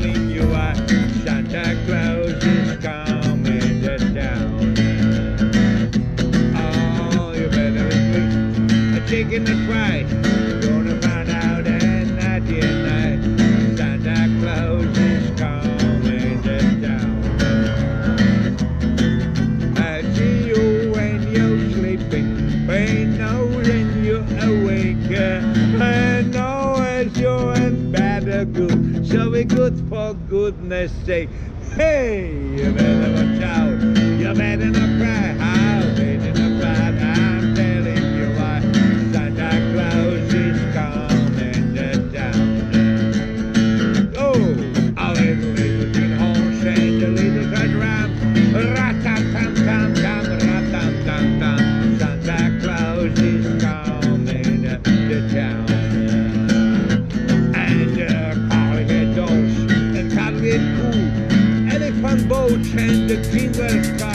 telling you why Santa Claus is coming to town. Oh, you better be taking the twice. You're gonna find out at night, night. Santa Claus is coming to town. I see you when you're sleeping, but ain't no when you're awake. I know it's you're in bad or good, so be good for goodness sake. Hey, you better watch out, you better not cry. How better not cry, I'm telling you why Santa Claus is coming to town. Oh, a little tin horse and a little red ram, rat-tam-tam-tam-tam, rat-tam-tam-tam. Santa Claus is coming to town. And carly-head dolls and carly-head cool, elephant boats and the timber car.